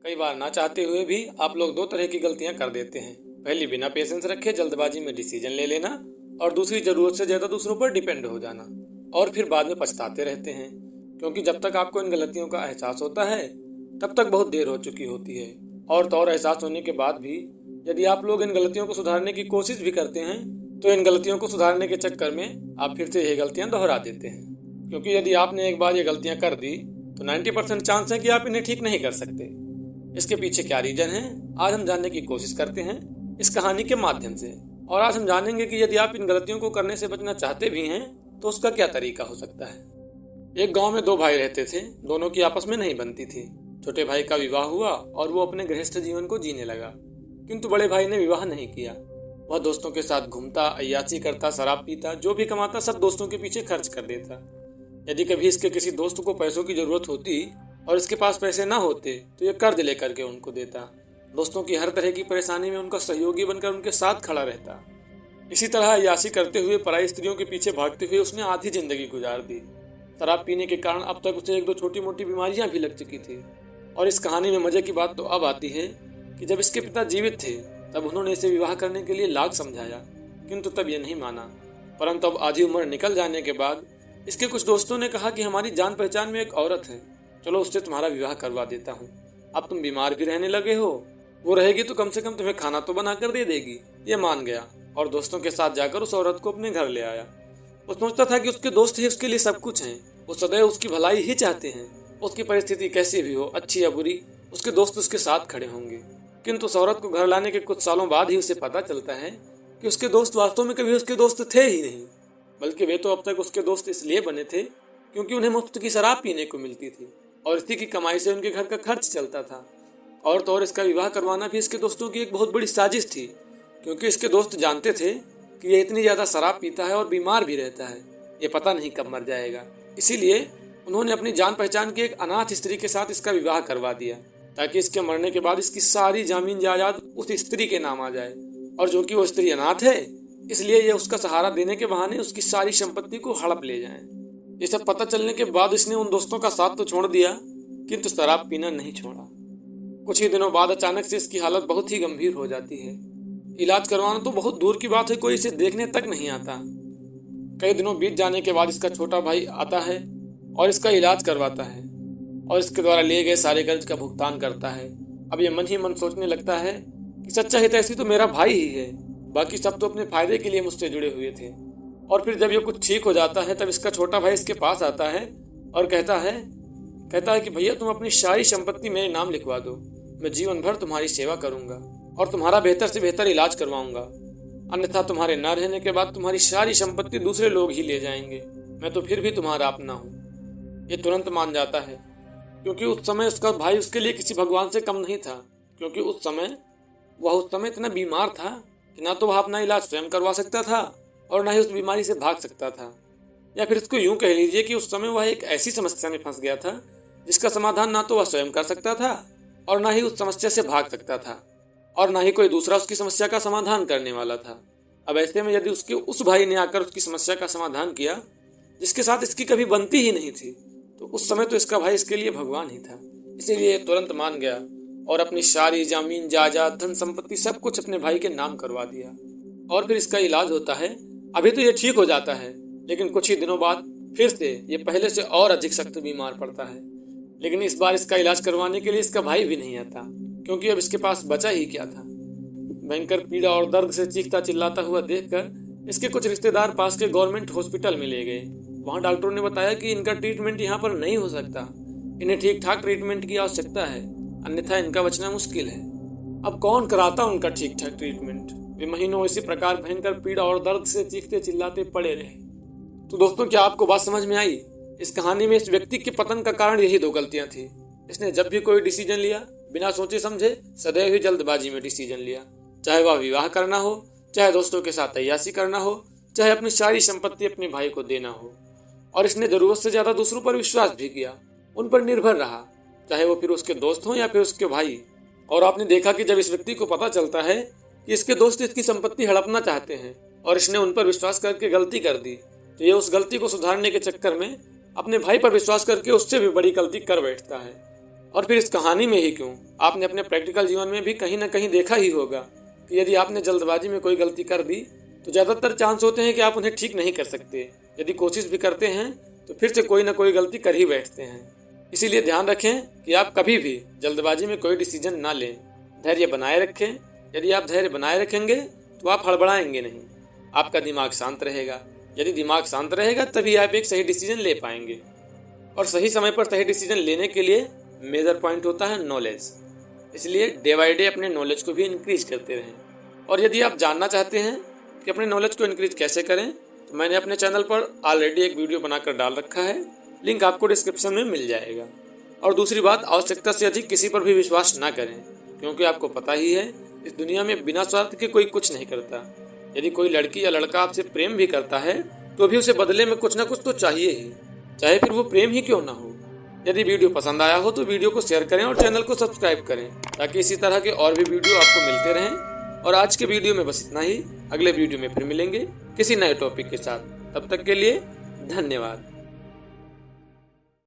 कई बार ना चाहते हुए भी आप लोग दो तरह की गलतियां कर देते हैं। पहली, बिना पेशेंस रखे जल्दबाजी में डिसीजन ले लेना, और दूसरी, जरूरत से ज्यादा दूसरों पर डिपेंड हो जाना और फिर बाद में पछताते रहते हैं। क्योंकि जब तक आपको इन गलतियों का एहसास होता है तब तक बहुत देर हो चुकी होती है। और तो और एहसास होने के बाद भी यदि आप लोग इन गलतियों को सुधारने की कोशिश भी करते हैं तो इन गलतियों को सुधारने के चक्कर में आप फिर से यही गलतियां दोहरा देते हैं। क्योंकि यदि आपने एक बार ये गलतियां कर दी तो 90% चांस है कि आप इन्हें ठीक नहीं कर सकते। इसके पीछे क्या रीजन है, आज हम जानने की कोशिश करते हैं इस कहानी के माध्यम से। और आज हम जानेंगे कि यदि आप इन गलतियों को करने से बचना चाहते भी हैं तो उसका क्या तरीका हो सकता है। एक गांव में दो भाई रहते थे, दोनों की आपस में नहीं बनती थी। छोटे भाई का विवाह हुआ और वो अपने गृहस्थ जीवन को जीने लगा, किंतु बड़े भाई ने विवाह नहीं किया। वह दोस्तों के साथ घूमता, अय्यासी करता, शराब पीता, जो भी कमाता सब दोस्तों के पीछे खर्च कर देता। यदि कभी इसके किसी दोस्त को पैसों की जरूरत होती और इसके पास पैसे ना होते तो ये कर्ज लेकर के उनको देता। दोस्तों की हर तरह की परेशानी में उनका सहयोगी बनकर उनके साथ खड़ा रहता। इसी तरह अय्यासी करते हुए, पराई स्त्रियों के पीछे भागते हुए उसने आधी जिंदगी गुजार दी। शराब पीने के कारण अब तक उसे एक दो छोटी मोटी बीमारियां भी लग चुकी थी। और इस कहानी में मजे की बात तो अब आती है कि जब इसके पिता जीवित थे तब उन्होंने इसे विवाह करने के लिए लाख समझाया, किंतु तब ये नहीं माना। परंतु अब आधी उम्र निकल जाने के बाद इसके कुछ दोस्तों ने कहा कि हमारी जान पहचान में एक औरत है, चलो उससे तुम्हारा विवाह करवा देता हूँ। अब तुम बीमार भी रहने लगे हो, वो रहेगी तो कम से कम तुम्हें खाना तो बना कर दे देगी। ये मान गया और दोस्तों के साथ जाकर उस औरत को अपने घर ले आया। वो सोचता था कि उसके दोस्त ही उसके लिए सब कुछ हैं, वो सदैव उसकी भलाई ही चाहते हैं। उसकी परिस्थिति कैसी भी हो, अच्छी या बुरी, उसके दोस्त उसके साथ खड़े होंगे। किंतु उस औरत को घर लाने के कुछ सालों बाद ही उसे पता चलता है कि उसके दोस्त वास्तव में कभी उसके दोस्त थे ही नहीं, बल्कि वे तो अब तक उसके दोस्त इसलिए बने थे क्योंकि उन्हें मुफ्त की शराब पीने को मिलती थी और इसी की कमाई से उनके घर का खर्च चलता था। और तो और इसका विवाह करवाना भी इसके दोस्तों की एक बहुत बड़ी साजिश थी, क्योंकि इसके दोस्त जानते थे कि ये इतनी ज़्यादा शराब पीता है और बीमार भी रहता है, ये पता नहीं कब मर जाएगा। इसीलिए उन्होंने अपनी जान पहचान की एक अनाथ स्त्री के साथ इसका विवाह करवा दिया, ताकि इसके मरने के बाद इसकी सारी जमीन जायदाद उस स्त्री के नाम आ जाए। और जो कि वो स्त्री अनाथ है, इसलिए ये उसका सहारा देने के बहाने उसकी सारी संपत्ति को हड़प ले जाएं। ये सब पता चलने के बाद इसने उन दोस्तों का साथ तो छोड़ दिया, किंतु शराब पीना नहीं छोड़ा। कुछ ही दिनों बाद अचानक से इसकी हालत बहुत ही गंभीर हो जाती है। इलाज करवाना तो बहुत दूर की बात है, कोई इसे देखने तक नहीं आता। कई दिनों बीत जाने के बाद इसका छोटा भाई आता है और इसका इलाज करवाता है और इसके द्वारा लिए गए सारे कर्ज का भुगतान करता है। अब ये मन ही मन सोचने लगता है कि सच्चा हितैषी तो मेरा भाई ही है, बाकी सब तो अपने फायदे के लिए मुझसे जुड़े हुए थे। और फिर जब ये कुछ ठीक हो जाता है तब इसका छोटा भाई इसके पास आता है और कहता है कि भैया तुम अपनी सारी संपत्ति मेरे नाम लिखवा दो, मैं जीवन भर तुम्हारी सेवा करूंगा और तुम्हारा बेहतर से बेहतर इलाज करवाऊंगा। अन्यथा तुम्हारे न रहने के बाद तुम्हारी सारी संपत्ति दूसरे लोग ही ले जाएंगे, मैं तो फिर भी तुम्हारा अपना हूँ। ये तुरंत मान जाता है, क्योंकि उस समय उसका भाई उसके लिए किसी भगवान से कम नहीं था। क्योंकि उस समय इतना बीमार था कि ना तो वह अपना इलाज स्वयं करवा सकता था और ना ही उस बीमारी से भाग सकता था। या फिर इसको यूं कह लीजिए कि उस समय वह एक ऐसी समस्या में फंस गया था जिसका समाधान ना तो वह स्वयं कर सकता था और ना ही उस समस्या से भाग सकता था और ना ही कोई दूसरा उसकी समस्या का समाधान करने वाला था। अब ऐसे में यदि उसके उस भाई ने आकर उसकी समस्या का समाधान किया जिसके साथ इसकी कभी बनती ही नहीं थी, तो उस समय तो इसका भाई इसके लिए भगवान ही था। इसीलिए तुरंत मान गया और अपनी सारी जमीन जायदाद, धन संपत्ति सब कुछ अपने भाई के नाम करवा दिया। और फिर इसका इलाज होता है। अभी तो ये ठीक हो जाता है, लेकिन कुछ ही दिनों बाद फिर से ये पहले से और अधिक सख्त बीमार पड़ता है। लेकिन इस बार इसका इलाज करवाने के लिए इसका भाई भी नहीं आता, क्योंकि अब इसके पास बचा ही क्या था। भयंकर पीड़ा और दर्द से चीखता चिल्लाता हुआ देखकर इसके कुछ रिश्तेदार पास के गवर्नमेंट हॉस्पिटल में ले गए। वहाँ डॉक्टरों ने बताया कि इनका ट्रीटमेंट यहाँ पर नहीं हो सकता, इन्हें ठीक ठाक ट्रीटमेंट की आवश्यकता है, अन्यथा इनका बचना मुश्किल है। अब कौन कराता उनका ठीक ठाक ट्रीटमेंट? वे महीनों इसी प्रकार भयंकर पीड़ा और दर्द से चीखते चिल्लाते पड़े रहे। तो दोस्तों, क्या आपको बात समझ में आई? इस कहानी में इस व्यक्ति के पतन का कारण यही दो गलतियां थी। इसने जब भी कोई डिसीजन लिया बिना सोचे समझे सदैव ही जल्दबाजी में डिसीजन लिया, चाहे वह विवाह करना हो, चाहे दोस्तों के साथ अय्यासी करना हो, चाहे अपनी सारी संपत्ति अपने भाई को देना हो। और इसने जरूरत से ज्यादा दूसरों पर विश्वास भी किया, उन पर निर्भर रहा, चाहे वो फिर उसके दोस्त हों या फिर उसके भाई। और आपने देखा कि जब इस व्यक्ति को पता चलता है कि इसके दोस्त इसकी संपत्ति हड़पना चाहते हैं और इसने उन पर विश्वास करके गलती कर दी, तो ये उस गलती को सुधारने के चक्कर में अपने भाई पर विश्वास करके उससे भी बड़ी गलती कर बैठता है। और फिर इस कहानी में ही क्यों, आपने अपने प्रैक्टिकल जीवन में भी कहीं ना कहीं देखा ही होगा कि यदि आपने जल्दबाजी में कोई गलती कर दी तो ज़्यादातर चांस होते हैं कि आप उन्हें ठीक नहीं कर सकते। यदि कोशिश भी करते हैं तो फिर से कोई ना कोई गलती कर ही बैठते हैं। इसीलिए ध्यान रखें कि आप कभी भी जल्दबाजी में कोई डिसीजन ना लें। धैर्य बनाए रखें। यदि आप धैर्य बनाए रखेंगे तो आप हड़बड़ाएंगे नहीं, आपका दिमाग शांत रहेगा। यदि दिमाग शांत रहेगा तभी आप एक सही डिसीजन ले पाएंगे। और सही समय पर सही डिसीजन लेने के लिए मेजर पॉइंट होता है नॉलेज। इसलिए डे बाय डे अपने नॉलेज को भी इंक्रीज करते रहें। और यदि आप जानना चाहते हैं कि अपने नॉलेज को इंक्रीज कैसे करें तो मैंने अपने चैनल पर ऑलरेडी एक वीडियो बनाकर डाल रखा है, लिंक आपको डिस्क्रिप्शन में मिल जाएगा। और दूसरी बात, आवश्यकता से अधिक किसी पर भी विश्वास ना करें, क्योंकि आपको पता ही है इस दुनिया में बिना स्वार्थ के कोई कुछ नहीं करता। यदि कोई लड़की या लड़का आपसे प्रेम भी करता है तो भी उसे बदले में कुछ ना कुछ तो चाहिए ही, चाहे फिर वो प्रेम ही क्यों ना हो। यदि वीडियो पसंद आया हो तो वीडियो को शेयर करें और चैनल को सब्सक्राइब करें, ताकि इसी तरह के और भी वीडियो आपको मिलते रहें। और आज के वीडियो में बस इतना ही। अगले वीडियो में फिर मिलेंगे किसी नए टॉपिक के साथ। तब तक के लिए धन्यवाद।